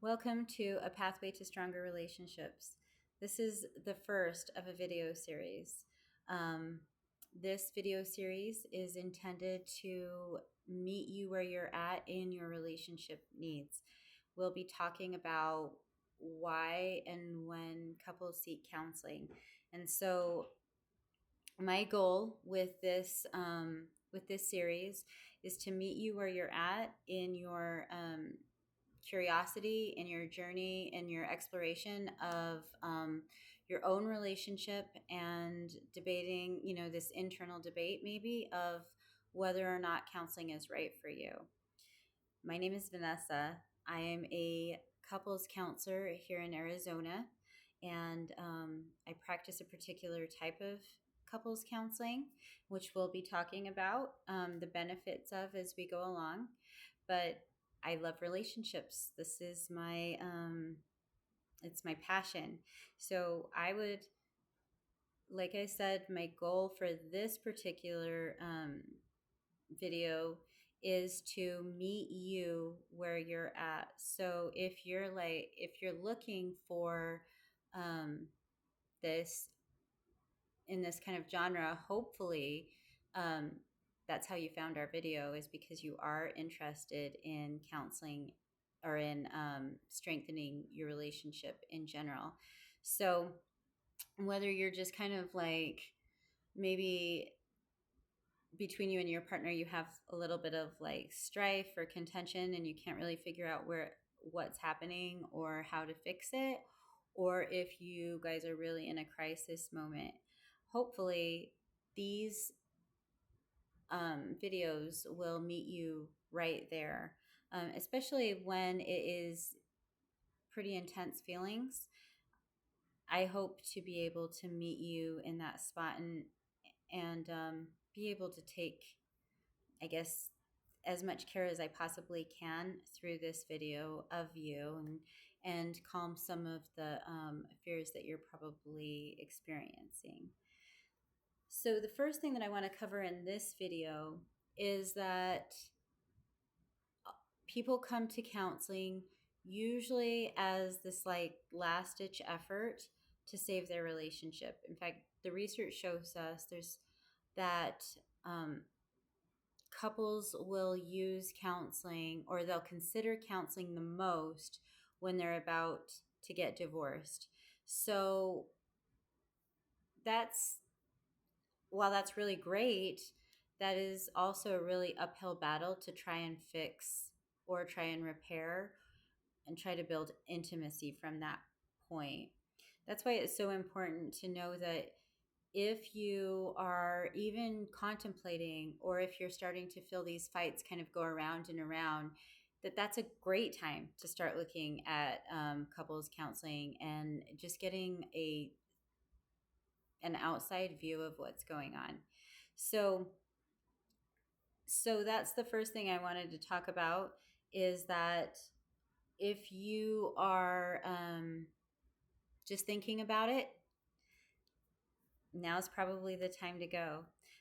Welcome to A Pathway to Stronger Relationships. This is the first of a video series. This video series is intended to meet you where you're at in your relationship needs. We'll be talking about why and when couples seek counseling. And so my goal with this series is to meet you where you're at in your curiosity, in your journey, in your exploration of your own relationship, and debating, this internal debate maybe of whether or not counseling is right for you. My name is Vanessa. I am a couples counselor here in Arizona, and I practice a particular type of couples counseling, which we'll be talking about the benefits of as we go along. But I love relationships. This is it's my passion. So I would, like I said, my goal for this particular video is to meet you where you're at. So if you're looking for um, this in this kind of genre, hopefully um, that's how you found our video, is because you are interested in counseling or in strengthening your relationship in general. So whether you're just kind of like, maybe between you and your partner you have a little bit of like strife or contention and you can't really figure out what's happening or how to fix it, or if you guys are really in a crisis moment, hopefully these videos will meet you right there, especially when it is pretty intense feelings. I hope to be able to meet you in that spot and be able to take, I guess, as much care as I possibly can through this video of you, and calm some of the fears that you're probably experiencing. So the first thing that I want to cover in this video is that people come to counseling usually as this like last ditch effort to save their relationship. In fact, the research shows us that couples will use counseling, or they'll consider counseling the most when they're about to get divorced. So that's while that's really great, that is also a really uphill battle to try and fix or try and repair and try to build intimacy from that point. That's why it's so important to know that if you are even contemplating, or if you're starting to feel these fights kind of go around and around, that's a great time to start looking at couples counseling and just getting an outside view of what's going on. So that's the first thing I wanted to talk about, is that if you are just thinking about it, now's probably the time to go.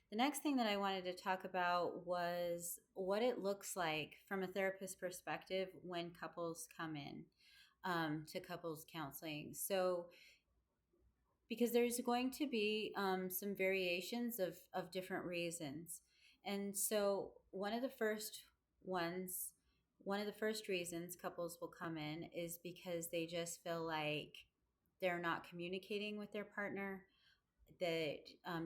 The next thing that I wanted to talk about was what it looks like from a therapist perspective when couples come in to couples counseling. So, because there's going to be some variations of different reasons. And so ones, one of the first reasons couples will come in is because they just feel like they're not communicating with their partner, that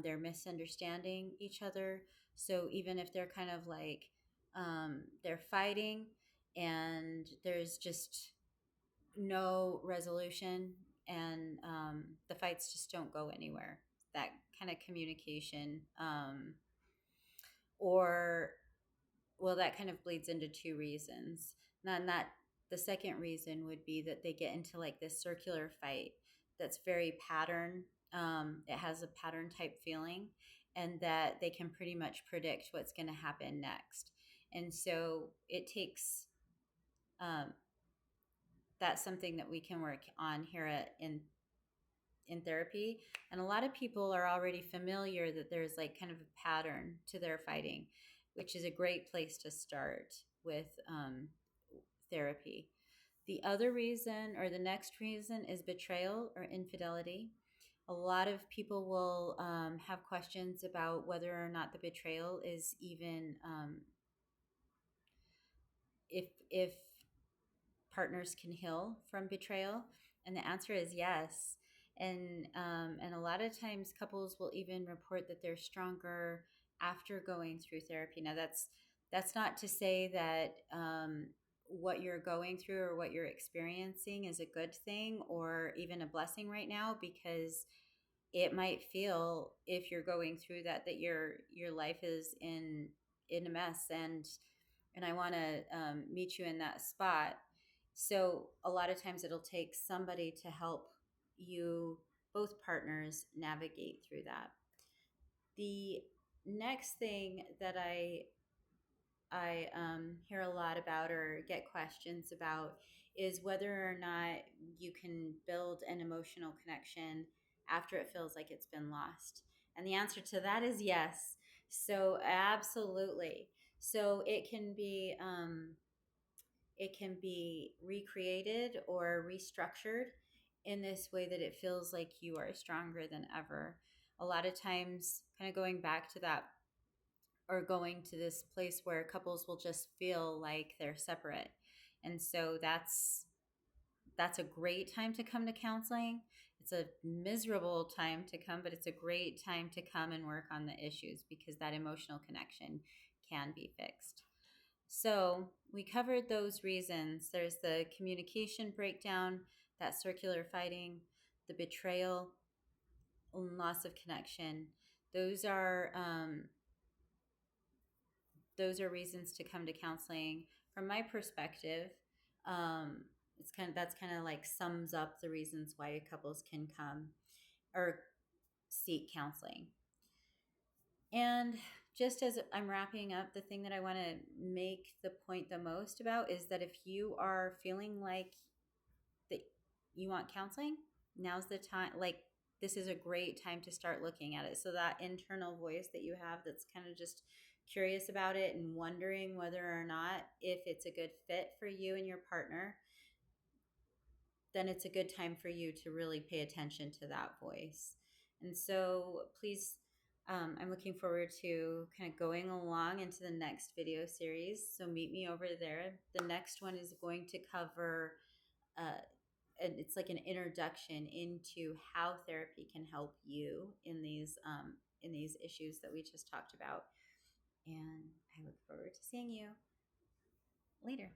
they're misunderstanding each other. So even if they're kind of like they're fighting and there's just no resolution, and the fights just don't go anywhere, that kind of communication, or well, that kind of bleeds into two reasons. And that the second reason would be that they get into like this circular fight that's very pattern. It has a pattern type feeling, and that they can pretty much predict what's going to happen next. And so it takes that's something that we can work on here in therapy. And a lot of people are already familiar that there's like kind of a pattern to their fighting, which is a great place to start with therapy. The other reason, or the next reason, is betrayal or infidelity. A lot of people will have questions about whether or not the betrayal is even if partners can heal from betrayal, and the answer is yes. And a lot of times couples will even report that they're stronger after going through therapy. Now that's not to say that what you're going through or what you're experiencing is a good thing or even a blessing right now, because it might feel, if you're going through that, that your life is in a mess, and I want to meet you in that spot. So a lot of times it'll take somebody to help you, both partners, navigate through that. The next thing that I hear a lot about or get questions about is whether or not you can build an emotional connection after it feels like it's been lost. And the answer to that is yes. So absolutely. So it can be recreated or restructured in this way that it feels like you are stronger than ever. A lot of times, kind of going back to that, or going to this place where couples will just feel like they're separate. And so that's a great time to come to counseling. It's a miserable time to come, but it's a great time to come and work on the issues, because that emotional connection can be fixed. So we covered those reasons. There's the communication breakdown, that circular fighting, the betrayal, loss of connection. Those are um, those are reasons to come to counseling. From my perspective, um, that's kind of like sums up the reasons why couples can come or seek counseling. And just as I'm wrapping up, the thing that I want to make the point the most about is that if you are feeling like that you want counseling, now's the time. Like, this is a great time to start looking at it. So that internal voice that you have that's kind of just curious about it and wondering whether or not if it's a good fit for you and your partner, then it's a good time for you to really pay attention to that voice. And so please, I'm looking forward to kind of going along into the next video series. So meet me over there. The next one is going to cover, and it's like an introduction into how therapy can help you in these issues that we just talked about. And I look forward to seeing you later.